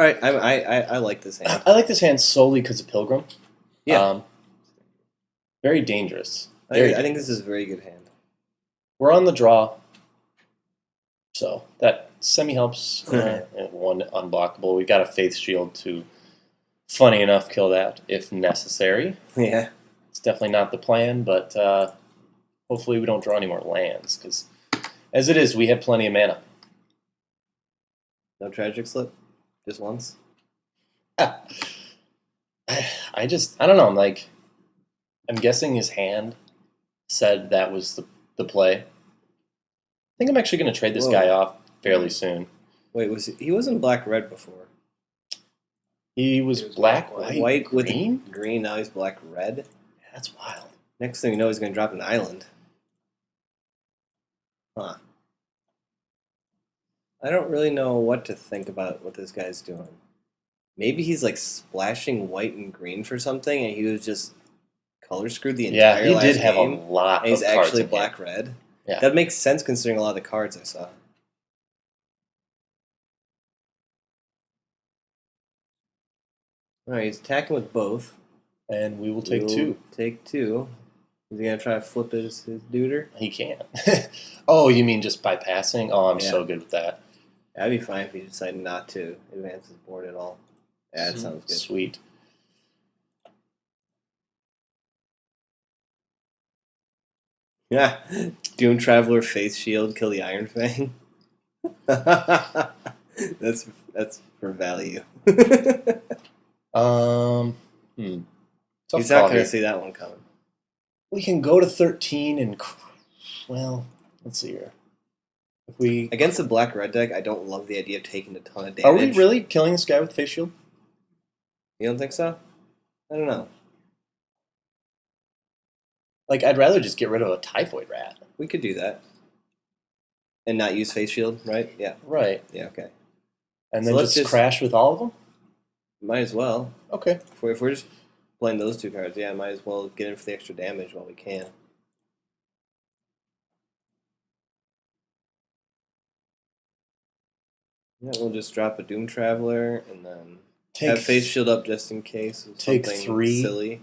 All right, I like this hand. I like this hand solely because of Pilgrim. Yeah. Very dangerous. I think this is a very good hand. We're on the draw, so that semi helps. One unblockable. We got a Faith Shield to, funny enough, kill that if necessary. Yeah. It's definitely not the plan, but hopefully we don't draw any more lands, because as it is, we have plenty of mana. No tragic slip? Just once? I don't know. I'm guessing his hand said that was the play. I think I'm actually going to trade this guy off fairly soon. Wait, he wasn't black-red before? He was black, white green? With green, now he's black-red? Yeah, that's wild. Next thing you know, he's going to drop an island. Huh. I don't really know what to think about what this guy's doing. Maybe he's like splashing white and green for something, and he was just color screwed the entire he last did have game, a lot and of he's cards actually in hand. black-red. Yeah. That makes sense considering a lot of the cards I saw. Alright, he's attacking with both. And we will take two. Take two. Is he going to try to flip his duder? He can't. Oh, you mean just by passing? Oh, I'm so good with that. That'd be fine if he decided not to advance his board at all. Yeah, that sounds good. Sweet. Yeah. Doom Traveler, Faith Shield, kill the Iron Fang. That's for value. He's not going to see that one coming. We can go to 13 and, well, let's see here. If we against the black-red deck, I don't love the idea of taking a ton of damage. Are we really killing this guy with Face Shield? You don't think so? I don't know. I'd rather just get rid of a Typhoid Rat. We could do that. And not use Face Shield, right? Yeah. Right. Yeah, okay. And then just crash with all of them? Might as well. Okay. If we're just playing those two cards, yeah, might as well get in for the extra damage while we can. Yeah, we'll just drop a Doom Traveler and then have Face Shield up just in case of take something 3. Silly.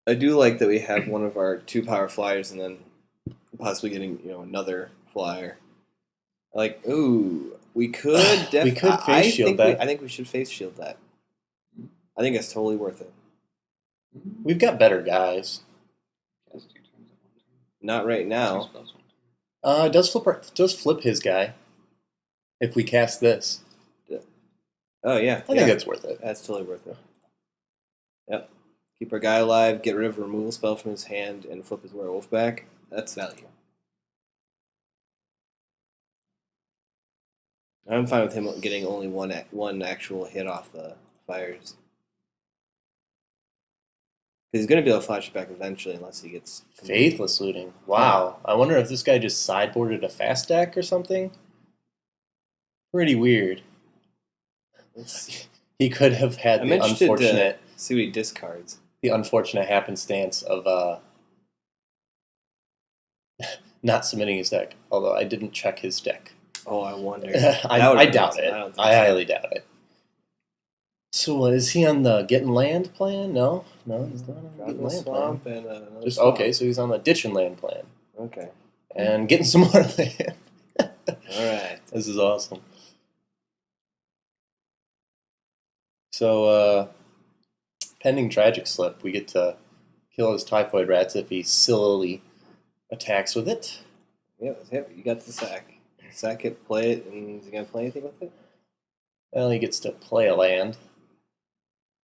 I do like that we have one of our 2-power flyers and then possibly getting another flyer. We could we could Face Shield that. I think we should Face Shield that. I think it's totally worth it. We've got better guys. Not right now. It does flip his guy if we cast this. Oh yeah, I think that's worth it. That's totally worth it. Yep. Keep our guy alive, get rid of a removal spell from his hand, and flip his werewolf back. That's value. I'm fine with him getting only one actual hit off the fires. Because he's going to be able to flash it back eventually unless he gets... Faithless Looting. Wow. I wonder if this guy just sideboarded a fast deck or something. Pretty weird. He could have had the unfortunate... see what he discards. The unfortunate happenstance of not submitting his deck. Although I didn't check his deck. Oh, I wonder. I doubt it. I highly doubt it. So is he on the getting land plan? No, he's not on the getting land plan. And okay, so he's on the ditching land plan. Okay. And getting some more land. All right. This is awesome. So, pending Tragic Slip, we get to kill his Typhoid Rats if he sillily attacks with it. Yep, you got the sack. Sack it, play it, and is he going to play anything with it? Well, he gets to play a land.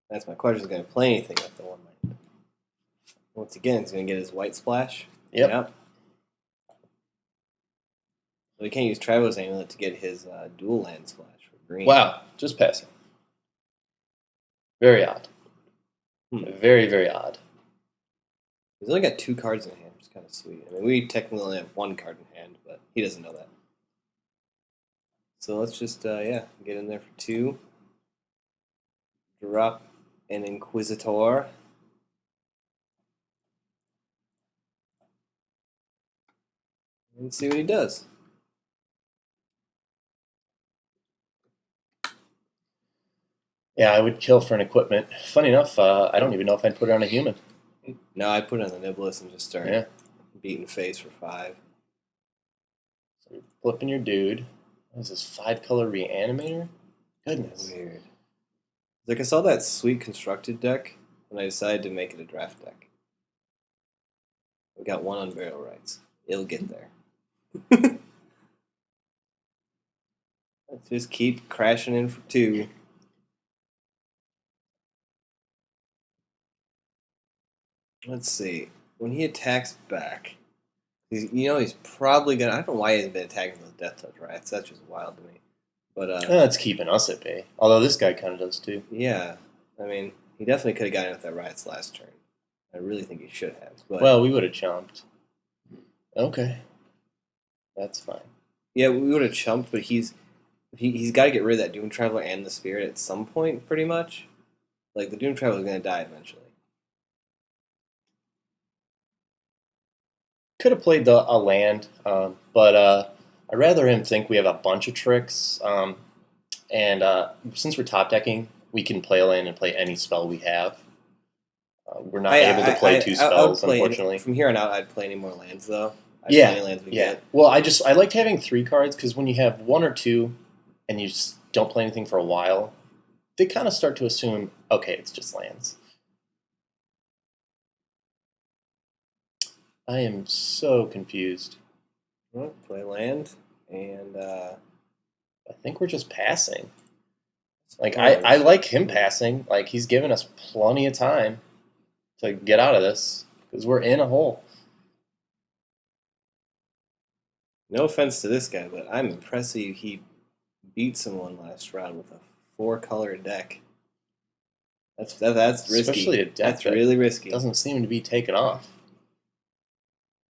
That's my question. Is he going to play anything with the one land? Once again, he's going to get his white splash. Yep. So he can't use Traveler's Amulet to get his dual land splash for green. Wow, just passing. Very odd. Very, very odd. He's only got 2 cards in hand, which is kind of sweet. I mean, we technically only have 1 card in hand, but he doesn't know that. So let's just, get in there for 2. Drop an Inquisitor. and see what he does. Yeah, I would kill for an equipment. Funny enough, I don't even know if I'd put it on a human. No, I put it on the Niblis and just start beating face for 5. So you're flipping your dude. What is this, 5-color reanimator? Goodness. Weird. Like, I saw that sweet constructed deck, and I decided to make it a draft deck. We got 1 on barrel rights. It'll get there. Let's just keep crashing in for 2. Let's see. When he attacks back, he's probably gonna. I don't know why he hasn't been attacking those Death Touch rats. That's just wild to me. But it's keeping us at bay. Although this guy kind of does too. Yeah, I mean, he definitely could have gotten with that rats last turn. I really think he should have. But well, we would have chomped. Okay, that's fine. Yeah, we would have chumped, but he's got to get rid of that Doom Traveler and the Spirit at some point, pretty much. Like, the Doom Traveler is going to die eventually. Could have played a land, but I'd rather him think we have a bunch of tricks. And since we're top decking, we can play a land and play any spell we have. We're not able to play 2 spells, unfortunately. From here on out, I'd play any more lands, though. Play any lands we get. Well, I liked having 3 cards, because when you have 1 or 2, and you just don't play anything for a while, they kind of start to assume, okay, it's just lands. I am so confused. Well, play land, and I think we're just passing. Like, I like him passing. Like, he's given us plenty of time to get out of this, because we're in a hole. No offense to this guy, but I'm impressed that he beat someone last round with a 4-color deck. That's risky. Especially a deck that's really risky. Doesn't seem to be taken off.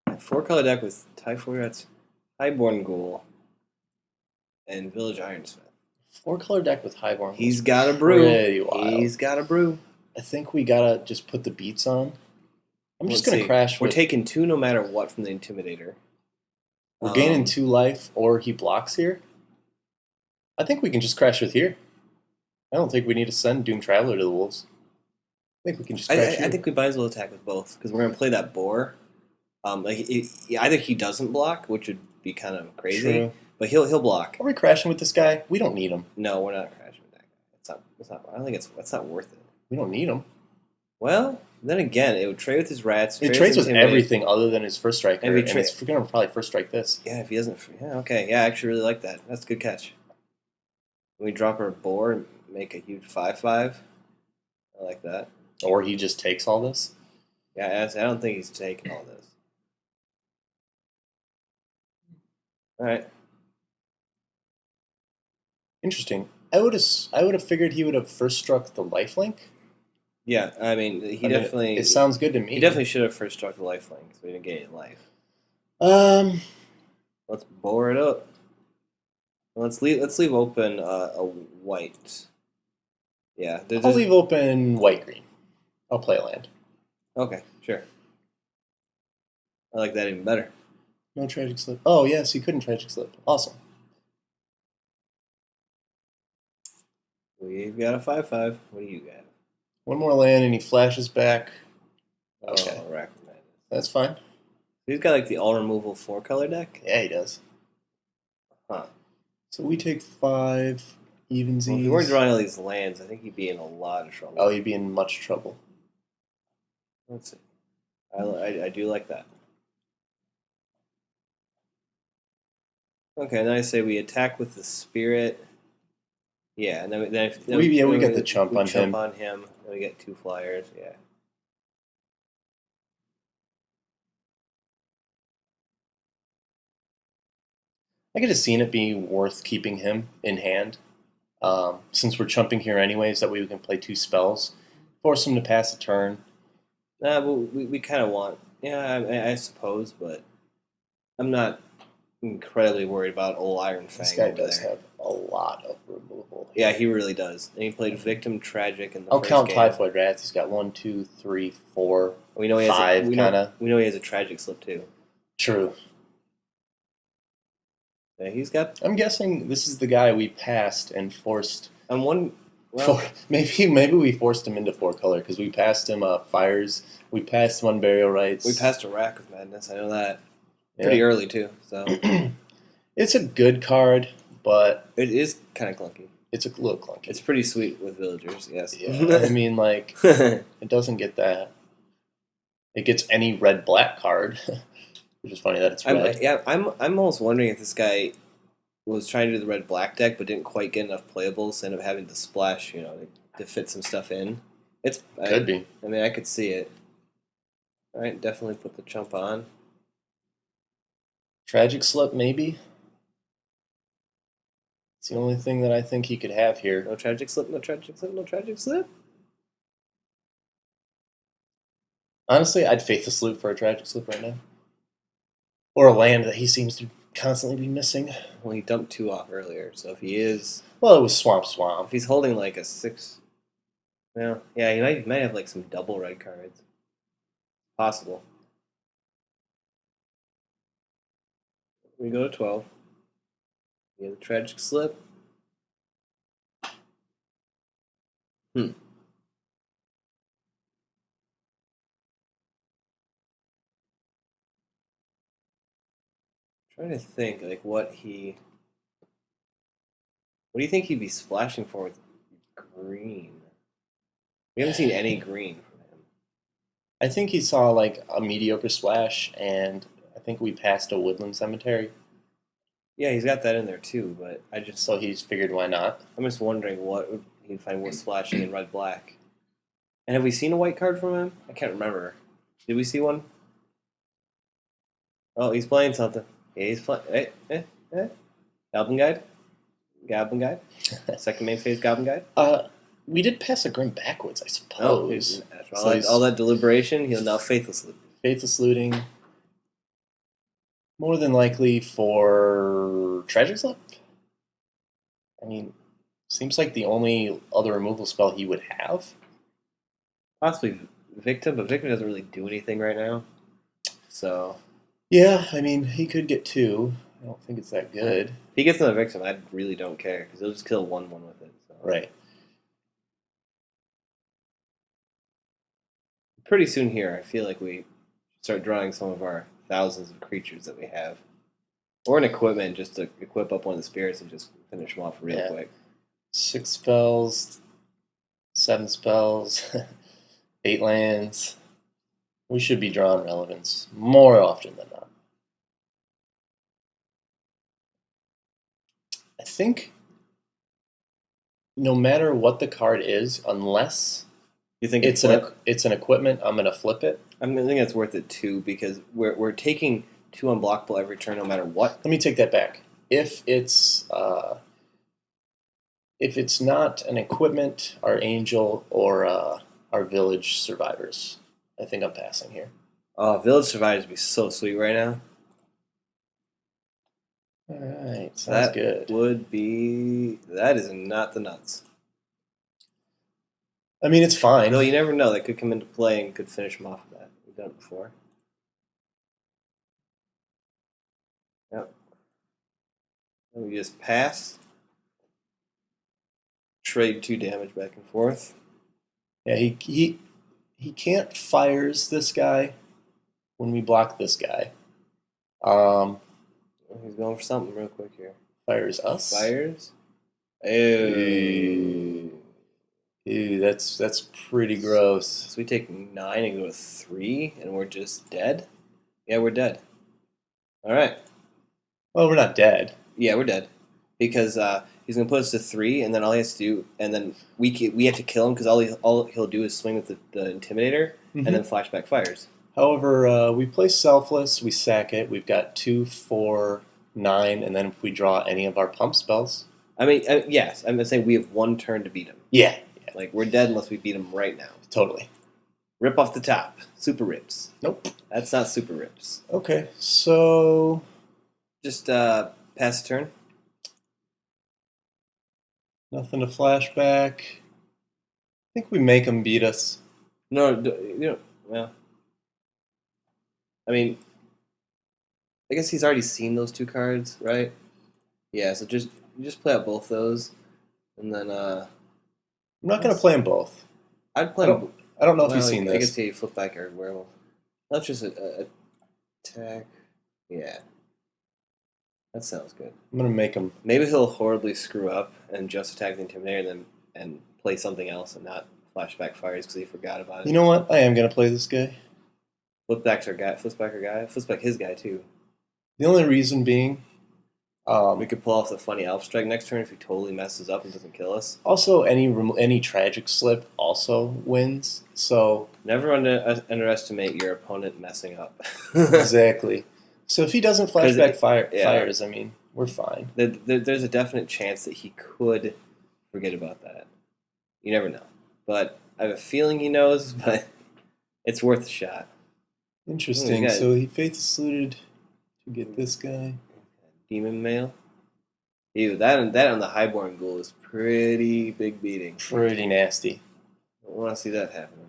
A 4-color deck with Typhoid, Highborn Ghoul, and Village Ironsmith. 4-color deck with Highborn. He's got a brew. He's got a brew. I think we gotta just put the beats on. I'm just gonna crash. We're taking 2 no matter what from the Intimidator. We're gaining 2 life, or he blocks here. I think we can just crash with here. I don't think we need to send Doom Traveler to the Wolves. I think we can just crash here. I think we might as well attack with both, because we're gonna play that boar. Either he doesn't block, which would be kind of crazy, True. But he'll block. Are we crashing with this guy? We don't need him. No, we're not crashing with that guy. It's not. I don't think that's not worth it. We don't need him. Well, then again, it would trade with his rats. It trades with everything other than his first striker, and it's going to probably first strike this. Yeah, if he doesn't. Yeah, okay. Yeah, I actually really like that. That's a good catch. When we drop our boar and make a huge 5/5, I like that. Or he just takes all this. Yeah, I don't think he's taking all this. All right. Interesting. I would have figured he would have first struck the lifelink. Yeah, I mean, definitely. It sounds good to me. He definitely should have first struck the lifelink, so we didn't get any life. Let's bore it up. Let's leave open a white. Yeah, I'll leave open white green. I'll play a land. Okay, sure. I like that even better. No tragic slip. Oh yes, you couldn't tragic slip. Awesome. We've got a 5/5. What do you got? One more land and he flashes back. Okay. Oh, that's fine. He's got like the all removal 4-color deck? Yeah, he does. Huh. So we take 5 evensies. Well, if you weren't drawing all these lands, I think you'd be in a lot of trouble. Oh, you'd be in much trouble. Let's see. I do like that. Okay, then I say we attack with the Spirit. Yeah, and then we get the chump on him. Then we get 2 flyers. Yeah. I could have seen it being worth keeping him in hand, since we're chumping here anyways. That way we can play 2 spells, force him to pass a turn. Nah, but we kind of want. Yeah, I suppose, but I'm not incredibly worried about old Iron Fang. This guy does have a lot of removal. Yeah, he really does. And he played Victim Tragic in the I'll first count game. Typhoid Rats. He's got 1, 2, 3, 4, we know he 5, kind of. We know he has a Tragic Slip too. True. Yeah, he's got. I'm guessing this is the guy we passed and forced. I'm one. Well, Maybe we forced him into 4-color because we passed him fires. We passed one burial rites. we passed a Rack of Madness. I know that pretty early too. So it's a good card, but it is kind of clunky. It's a little clunky. It's pretty sweet with villagers. Yes. Yeah. I mean, like it doesn't get that. It gets any red-black card, which is funny that it's red. I'm almost wondering if this guy was trying to do the red-black deck, but didn't quite get enough playables, so ended up having to splash, to fit some stuff in. Could be. I mean, I could see it. All right, definitely put the chump on. Tragic Slip, maybe. It's the only thing that I think he could have here. No Tragic Slip, no Tragic Slip, no Tragic Slip. Honestly, I'd Faithless Loot for a Tragic Slip right now. Or a land that he seems to constantly be missing. Well, he dumped 2 off earlier, so if he is... Well, it was Swamp. If he's holding like a 6... Well, yeah, he might have like some double red cards. Possible. We go to 12. We have the Tragic Slip. Trying to think, like, what do you think he'd be splashing for with green? We haven't seen any green from him. I think he saw, like, a mediocre splash, and I think we passed a Woodland Cemetery. Yeah, he's got that in there, too, but So he's figured why not. I'm just wondering what he'd find worth splashing in red-black. And have we seen a white card from him? I can't remember. Did we see one? Oh, he's playing something. Yeah, he's playing... Goblin Guide? Goblin Guide? Second main phase Goblin Guide? We did pass a Grim backwards, I suppose. Oh, all that deliberation, he'll now Faithless Loot. Faithless Looting. More than likely for Tragic Slip? I mean, seems like the only other removal spell he would have. Possibly Victim, but Victim doesn't really do anything right now. So... Yeah, I mean, he could get 2. I don't think it's that good. If he gets another Victim, I really don't care, because he'll just kill 1/1 with it. So. Right. Pretty soon here, I feel like we start drawing some of our thousands of creatures that we have. Or an equipment, just to equip up one of the spirits and just finish them off real quick. 6 spells, 7 spells, 8 lands. We should be drawing relevance more often than not. I think no matter what the card is, unless you think it's an equipment, I'm gonna flip it. I think it's worth it too, because we're taking 2 unblockable every turn no matter what. Let me take that back. If it's not an equipment, our angel, or our village survivors, I think I'm passing here. Oh, village survivors would be so sweet right now. Alright, sounds good. That is not the nuts. I mean, it's fine. No, you never know. That could come into play and could finish them off with that. We've done it before. Yep. And we just pass. Trade 2 damage back and forth. Yeah, he can't fires this guy when we block this guy. He's going for something real quick here. Fires us? Fires? Ew. Ew, that's pretty gross. So we take 9 and go to 3, and we're just dead? Yeah, we're dead. Alright. Well, we're not dead. Yeah, we're dead. Because he's going to put us to 3, and then all he has to do, and then we have to kill him, because all he'll do is swing with the Intimidator, and then flashback fires. However, we play Selfless, we sack it, we've got 2, 4, 9, and then if we draw any of our pump spells. I mean, yes, I'm going to say we have 1 turn to beat him. Yeah. Like, we're dead unless we beat him right now. Totally. Rip off the top. Super rips. Nope. That's not super rips. Okay, so... Just pass the turn. Nothing to flashback. I think we make him beat us. No, well... I mean... I guess he's already seen those 2 cards, right? Yeah, so you just play out both those, and then I'm not going to play them both. I'd play. I don't know if you've seen I this. guess you flip back or werewolf. That's just a attack. Yeah, that sounds good. I'm going to make him. Maybe he'll horribly screw up and just attack the Intimidator and play something else and not flashback fires because he forgot about it. You know what? I am going to play this guy. Flip back our guy. Flips back his guy too. The only reason being, we could pull off the funny elf strike next turn if he totally messes up and doesn't kill us. also any tragic slip also wins. So Never underestimate your opponent messing up. exactly. So if he doesn't flashback fires, I mean, we're fine. There's a definite chance that he could forget about that. You never know. But I have a feeling he knows, but it's worth a shot. Interesting. So he faith saluted to get this guy. Demon Mail. Ew, that on the Highborn Ghoul is pretty big beating. Pretty nasty. I want to see that happening.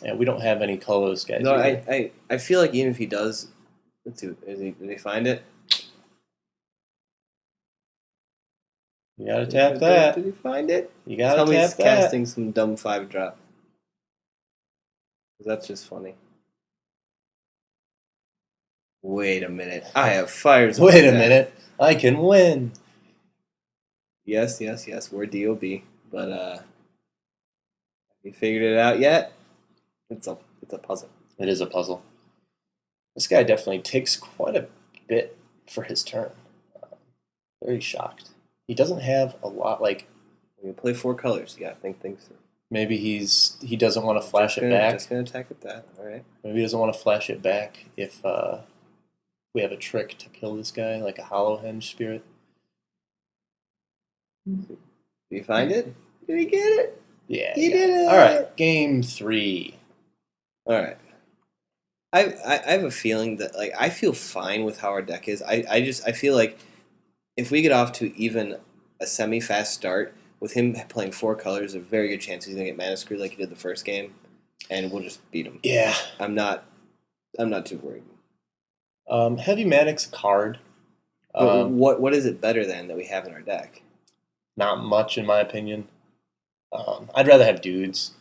Yeah, we don't have any colors, guys. No, I feel like even if he does, let's see, did he find it? You gotta tap that. Did he find it? You gotta Tell me tap he's that. casting some dumb 5-drop. That's just funny. Wait a minute. I have fires. Wait a minute. I can win. Yes. We're DOB. But have you figured it out yet? It's a puzzle. It is a puzzle. This guy definitely takes quite a bit for his turn. Very shocked. He doesn't have a lot, like... When you play 4 colors, you gotta think things through. Maybe he doesn't want to flash it back. Just gonna attack with that, alright. Maybe he doesn't want to flash it back if we have a trick to kill this guy, like a Hollow Henge Spirit. Did you find it? Did he get it? Yeah. He did it! Alright, game 3. Alright. I have a feeling that, like, I feel fine with how our deck is. I feel like if we get off to even a semi-fast start, with him playing 4 colors, a very good chance he's going to get mana screwed like he did the first game, and we'll just beat him. Yeah. I'm not too worried. Heavy Manic's a card. But what is it better than that we have in our deck? Not much, in my opinion. I'd rather have dudes.